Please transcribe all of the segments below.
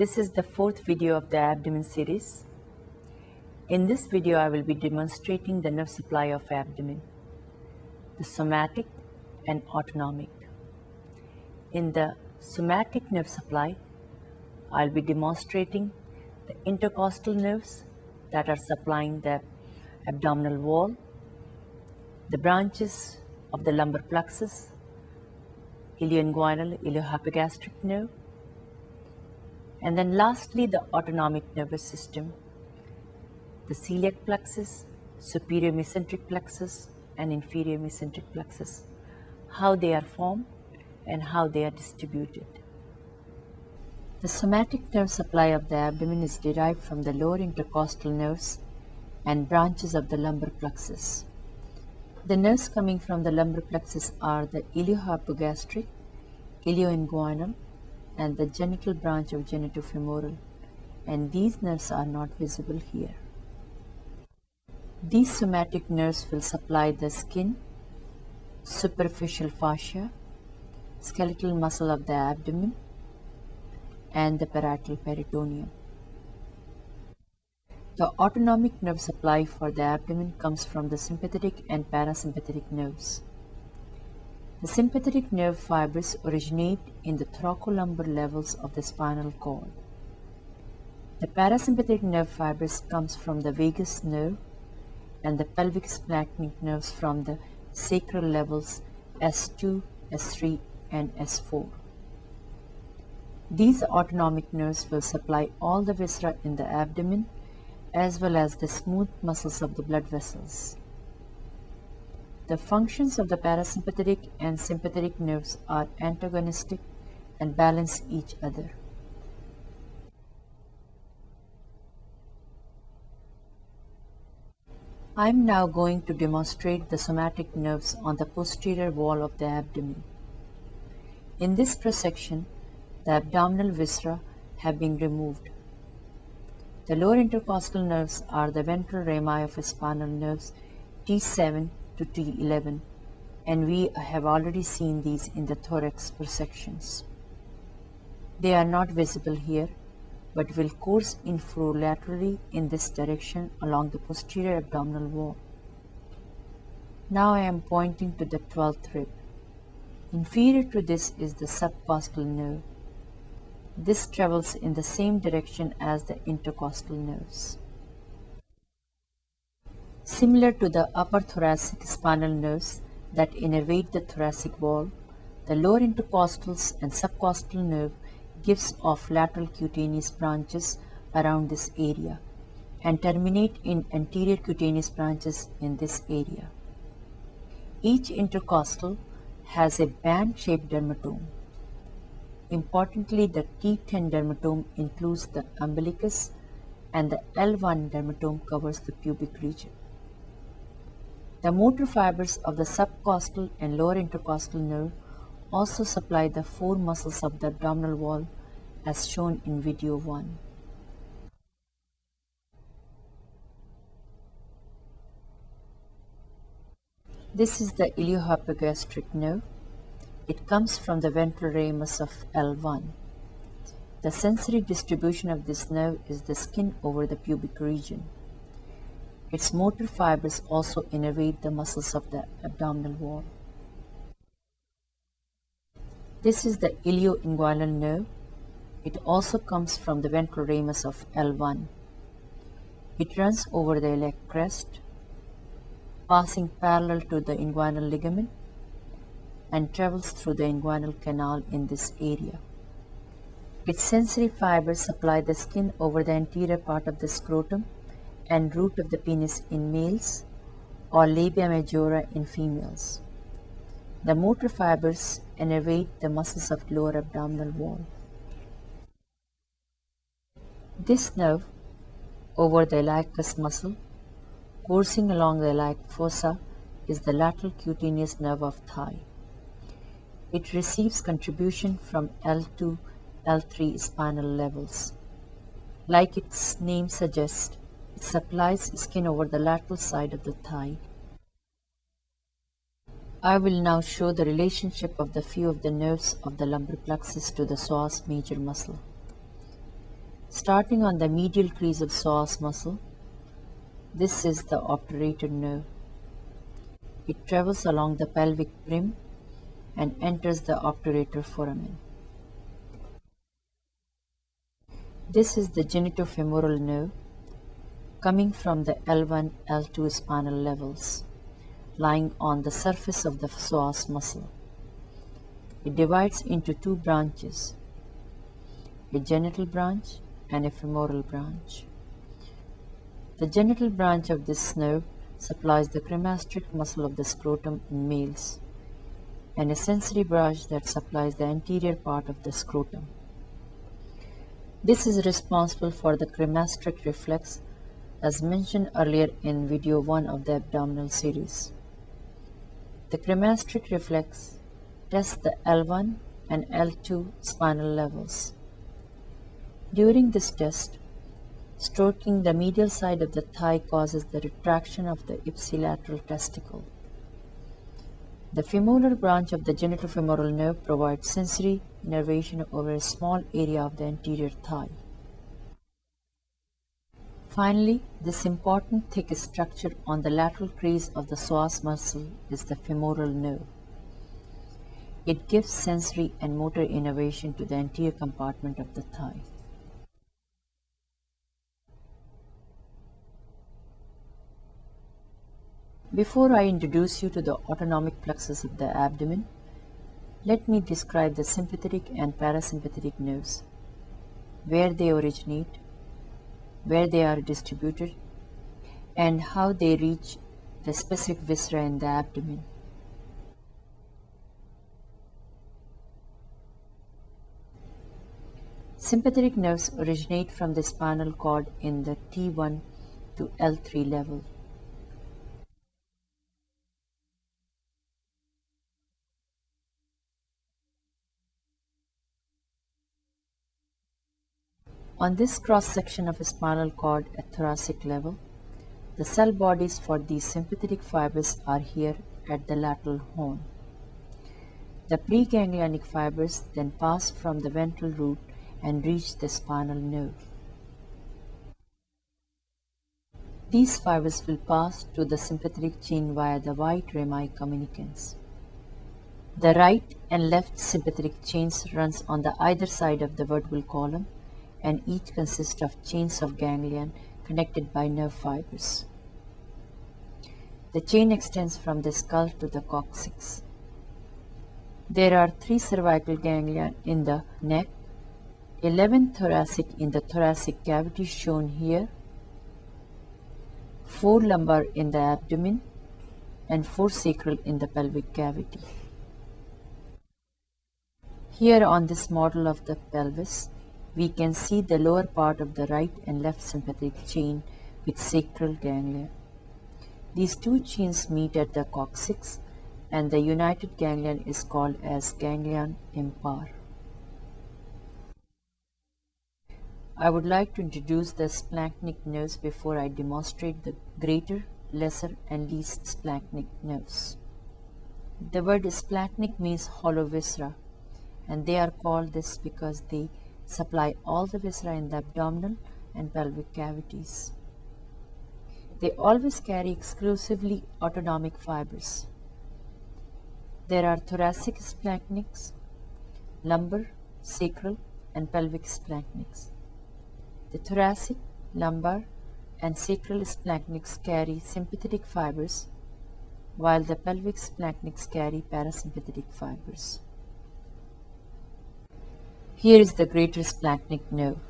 This is the fourth video of the abdomen series. In this video, I will be demonstrating the nerve supply of abdomen, the somatic and autonomic. In the somatic nerve supply, I'll be demonstrating the intercostal nerves that are supplying the abdominal wall, the branches of the lumbar plexus, ilioinguinal, iliohypogastric nerve, and then lastly the autonomic nervous system, the celiac plexus, superior mesenteric plexus, and inferior mesenteric plexus, how they are formed and how they are distributed. The somatic nerve supply of the abdomen is derived from the lower intercostal nerves and branches of the lumbar plexus. The nerves coming from the lumbar plexus are the iliohypogastric, ilioinguinal, and the genital branch of genitofemoral, and these nerves are not visible here. These somatic nerves will supply the skin, superficial fascia, skeletal muscle of the abdomen, and the parietal peritoneum. The autonomic nerve supply for the abdomen comes from the sympathetic and parasympathetic nerves. The sympathetic nerve fibers originate in the thoracolumbar levels of the spinal cord. The parasympathetic nerve fibers comes from the vagus nerve and the pelvic splanchnic nerves from the sacral levels S2, S3, and S4. These autonomic nerves will supply all the viscera in the abdomen as well as the smooth muscles of the blood vessels. The functions of the parasympathetic and sympathetic nerves are antagonistic and balance each other. I am now going to demonstrate the somatic nerves on the posterior wall of the abdomen. In this cross-section, the abdominal viscera have been removed. The lower intercostal nerves are the ventral rami of spinal nerves T7 to T11, and we have already seen these in the thorax prosections. They are not visible here, but will course infrolaterally in this direction along the posterior abdominal wall. Now I am pointing to the 12th rib. Inferior to this is the subcostal nerve. This travels in the same direction as the intercostal nerves. Similar to the upper thoracic spinal nerves that innervate the thoracic wall, the lower intercostals and subcostal nerve gives off lateral cutaneous branches around this area and terminate in anterior cutaneous branches in this area. Each intercostal has a band-shaped dermatome. Importantly, the T10 dermatome includes the umbilicus and the L1 dermatome covers the pubic region. The motor fibers of the subcostal and lower intercostal nerve also supply the four muscles of the abdominal wall as shown in video 1. This is the iliohypogastric nerve. It comes from the ventral ramus of L1. The sensory distribution of this nerve is the skin over the pubic region. Its motor fibers also innervate the muscles of the abdominal wall. This is the ilioinguinal nerve. It also comes from the ventral ramus of L1. It runs over the iliac crest, passing parallel to the inguinal ligament, and travels through the inguinal canal in this area. Its sensory fibers supply the skin over the anterior part of the scrotum and root of the penis in males or labia majora in females. The motor fibers innervate the muscles of lower abdominal wall. This nerve, over the iliacus muscle, coursing along the iliac fossa, is the lateral cutaneous nerve of thigh. It receives contribution from L2, L3 spinal levels. Like its name suggests, it supplies skin over the lateral side of the thigh. I will now show the relationship of the few of the nerves of the lumbar plexus to the psoas major muscle. Starting on the medial crease of psoas muscle, this is the obturator nerve. It travels along the pelvic brim and enters the obturator foramen. This is the genitofemoral nerve coming from the L1-L2 spinal levels, lying on the surface of the psoas muscle. It divides into two branches, a genital branch and a femoral branch. The genital branch of this nerve supplies the cremastric muscle of the scrotum in males, and a sensory branch that supplies the anterior part of the scrotum. This is responsible for the cremastric reflex, as mentioned earlier in video 1 of the abdominal series. The cremastric reflex tests the L1 and L2 spinal levels. During this test, stroking the medial side of the thigh causes the retraction of the ipsilateral testicle. The femoral branch of the genitofemoral nerve provides sensory innervation over a small area of the anterior thigh. Finally, this important thick structure on the lateral crease of the psoas muscle is the femoral nerve. It gives sensory and motor innervation to the anterior compartment of the thigh. Before I introduce you to the autonomic plexus of the abdomen, let me describe the sympathetic and parasympathetic nerves, where they originate, where they are distributed, and how they reach the specific viscera in the abdomen. Sympathetic nerves originate from the spinal cord in the T1 to L3 level. On this cross-section of a spinal cord at thoracic level, the cell bodies for these sympathetic fibers are here at the lateral horn. The preganglionic fibers then pass from the ventral root and reach the spinal nerve. These fibers will pass to the sympathetic chain via the white rami communicans. The right and left sympathetic chains runs on the either side of the vertebral column, and each consists of chains of ganglion connected by nerve fibers. The chain extends from the skull to the coccyx. There are 3 cervical ganglia in the neck, 11 thoracic in the thoracic cavity shown here, 4 lumbar in the abdomen, and 4 sacral in the pelvic cavity. Here on this model of the pelvis, we can see the lower part of the right and left sympathetic chain with sacral ganglia. These 2 chains meet at the coccyx, and the united ganglion is called as ganglion impar. I would like to introduce the splanchnic nerves before I demonstrate the greater, lesser, and least splanchnic nerves. The word splanchnic means hollow viscera, and they are called this because they supply all the viscera in the abdominal and pelvic cavities. They always carry exclusively autonomic fibers. There are thoracic splanchnics, lumbar, sacral, and pelvic splanchnics. The thoracic, lumbar, and sacral splanchnics carry sympathetic fibers, while the pelvic splanchnics carry parasympathetic fibers. Here is the greater splanchnic nerve.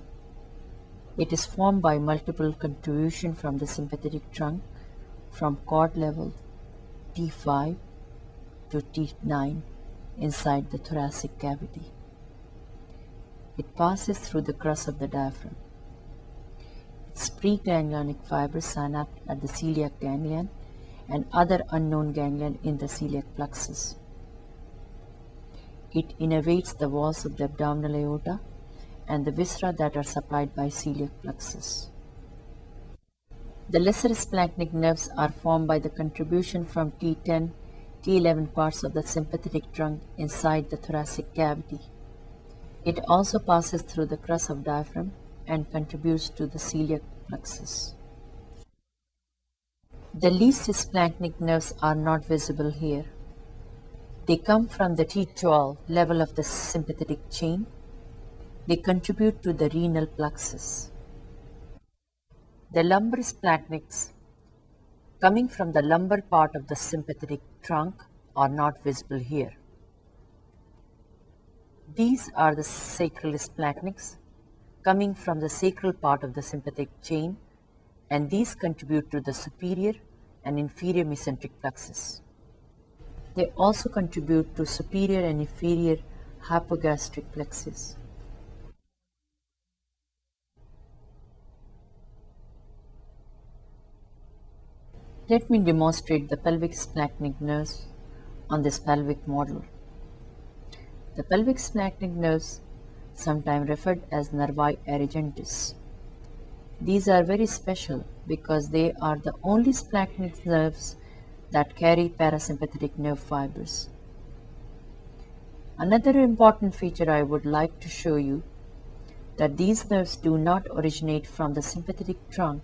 It is formed by multiple contribution from the sympathetic trunk from cord level T5 to T9 inside the thoracic cavity. It passes through the crus of the diaphragm. Its preganglionic fibers synapse at the celiac ganglion and other unknown ganglion in the celiac plexus. It innervates the walls of the abdominal aorta and the viscera that are supplied by celiac plexus. The lesser splanchnic nerves are formed by the contribution from T10, T11 parts of the sympathetic trunk inside the thoracic cavity. It also passes through the crus of diaphragm and contributes to the celiac plexus. The least splanchnic nerves are not visible here. They come from the T12 level of the sympathetic chain. They contribute to the renal plexus. The lumbar splanchnics coming from the lumbar part of the sympathetic trunk are not visible here. These are the sacral splanchnics coming from the sacral part of the sympathetic chain, and these contribute to the superior and inferior mesenteric plexus. They also contribute to superior and inferior hypogastric plexus. Let me demonstrate the pelvic splanchnic nerves on this pelvic model. The pelvic splanchnic nerves, sometimes referred as nervi erigentis. These are very special because they are the only splanchnic nerves that carry parasympathetic nerve fibers. Another important feature I would like to show you that these nerves do not originate from the sympathetic trunk,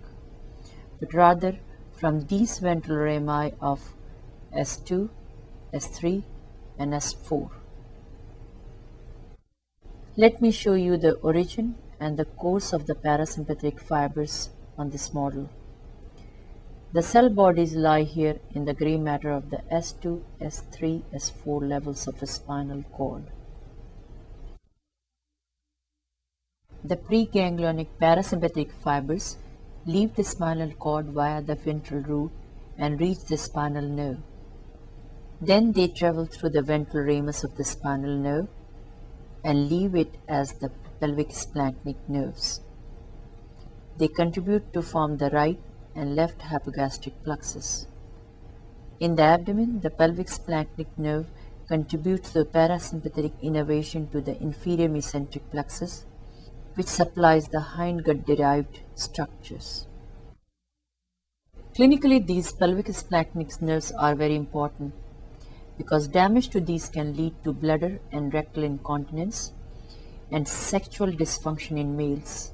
but rather from these ventral rami of S2, S3, and S4. Let me show you the origin and the course of the parasympathetic fibers on this model. The cell bodies lie here in the gray matter of the S2, S3, S4 levels of a spinal cord. The preganglionic parasympathetic fibers leave the spinal cord via the ventral root and reach the spinal nerve. Then they travel through the ventral ramus of the spinal nerve and leave it as the pelvic splanchnic nerves. They contribute to form the right and left hypogastric plexus. In the abdomen, the pelvic splanchnic nerve contributes the parasympathetic innervation to the inferior mesenteric plexus, which supplies the hindgut-derived structures. Clinically, these pelvic splanchnic nerves are very important because damage to these can lead to bladder and rectal incontinence and sexual dysfunction in males.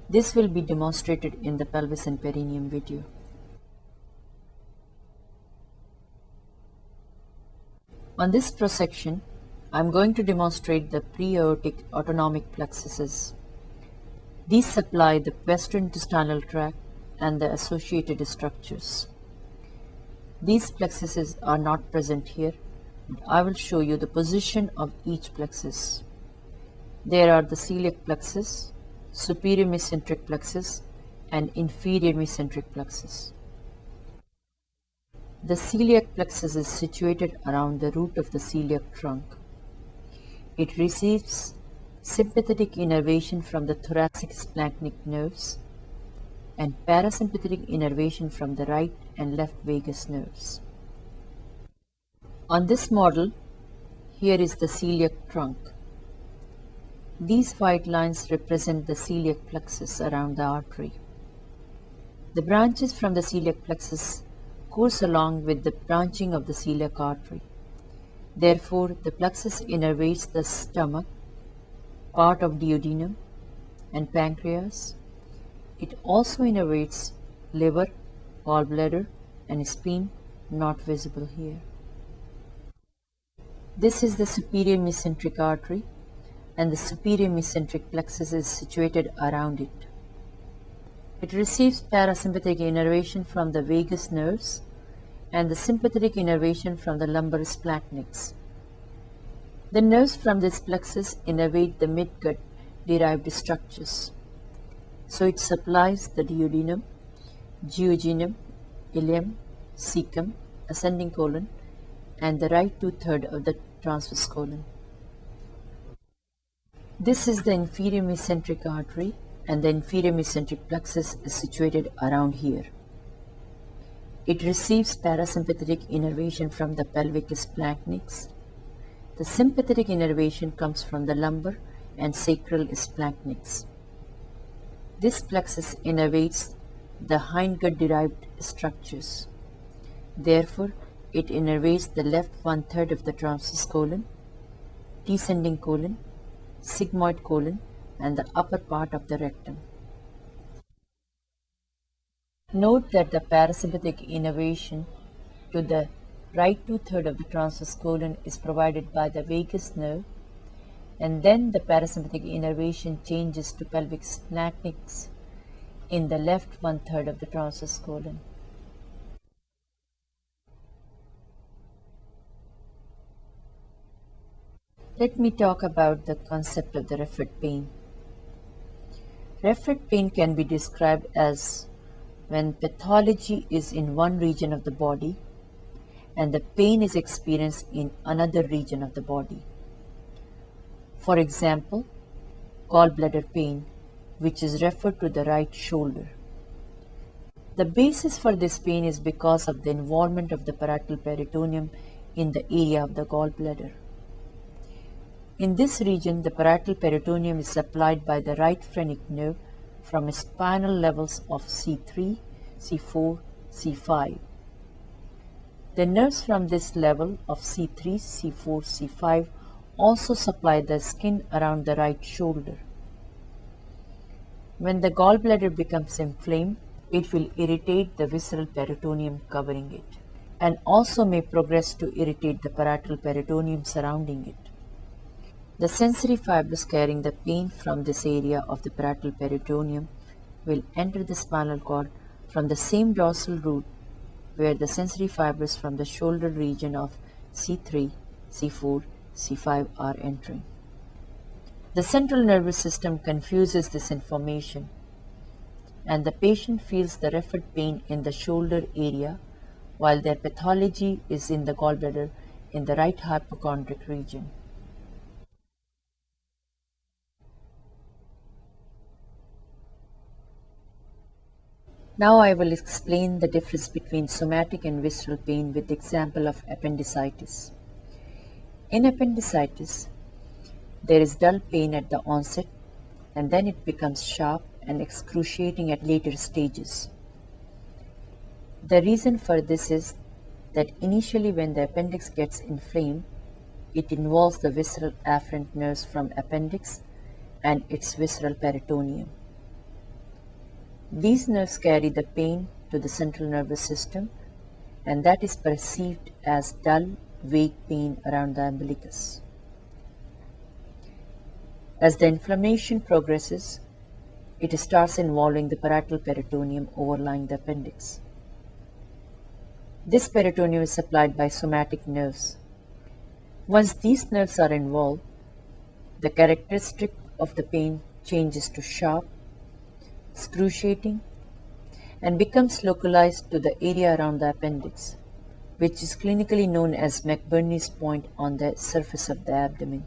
This will be demonstrated in the pelvis and perineum video. On this prosection, I am going to demonstrate the pre-aortic autonomic plexuses. These supply the gastrointestinal tract and the associated structures. These plexuses are not present here, but I will show you the position of each plexus. There are the celiac plexus, superior mesenteric plexus, and inferior mesenteric plexus. The celiac plexus is situated around the root of the celiac trunk. It receives sympathetic innervation from the thoracic splanchnic nerves and parasympathetic innervation from the right and left vagus nerves. On this model, here is the celiac trunk. These white lines represent the celiac plexus around the artery. The branches from the celiac plexus course along with the branching of the celiac artery. Therefore, the plexus innervates the stomach, part of duodenum, and pancreas. It also innervates liver, gallbladder, and spleen, not visible here. This is the superior mesenteric artery, and the superior mesenteric plexus is situated around it. It receives parasympathetic innervation from the vagus nerves and the sympathetic innervation from the lumbar splanchnics. The nerves from this plexus innervate the midgut derived structures. So it supplies the duodenum, jejunum, ileum, cecum, ascending colon, and the right two-thirds of the transverse colon. This is the inferior mesenteric artery, and the inferior mesenteric plexus is situated around here. It receives parasympathetic innervation from the pelvic splanchnics. The sympathetic innervation comes from the lumbar and sacral splanchnics. This plexus innervates the hindgut-derived structures. Therefore, it innervates the left one-third of the transverse colon, descending colon, sigmoid colon, and the upper part of the rectum. Note that the parasympathetic innervation to the right two-thirds of the transverse colon is provided by the vagus nerve, and then the parasympathetic innervation changes to pelvic splanchnics in the left one-third of the transverse colon. Let me talk about the concept of the referred pain. Referred pain can be described as when pathology is in one region of the body and the pain is experienced in another region of the body. For example, gallbladder pain, which is referred to the right shoulder. The basis for this pain is because of the involvement of the parietal peritoneum in the area of the gallbladder. In this region, the parietal peritoneum is supplied by the right phrenic nerve from spinal levels of C3, C4, C5. The nerves from this level of C3, C4, C5 also supply the skin around the right shoulder. When the gallbladder becomes inflamed, it will irritate the visceral peritoneum covering it, and also may progress to irritate the parietal peritoneum surrounding it. The sensory fibers carrying the pain from this area of the parietal peritoneum will enter the spinal cord from the same dorsal root where the sensory fibers from the shoulder region of C3, C4, C5 are entering. The central nervous system confuses this information, and the patient feels the referred pain in the shoulder area while their pathology is in the gallbladder in the right hypochondric region. Now I will explain the difference between somatic and visceral pain with the example of appendicitis. In appendicitis, there is dull pain at the onset, and then it becomes sharp and excruciating at later stages. The reason for this is that initially when the appendix gets inflamed, it involves the visceral afferent nerves from appendix and its visceral peritoneum. These nerves carry the pain to the central nervous system, and that is perceived as dull, vague pain around the umbilicus. As the inflammation progresses, it starts involving the parietal peritoneum overlying the appendix. This peritoneum is supplied by somatic nerves. Once these nerves are involved, the characteristic of the pain changes to sharp, excruciating, and becomes localized to the area around the appendix, which is clinically known as McBurney's point on the surface of the abdomen.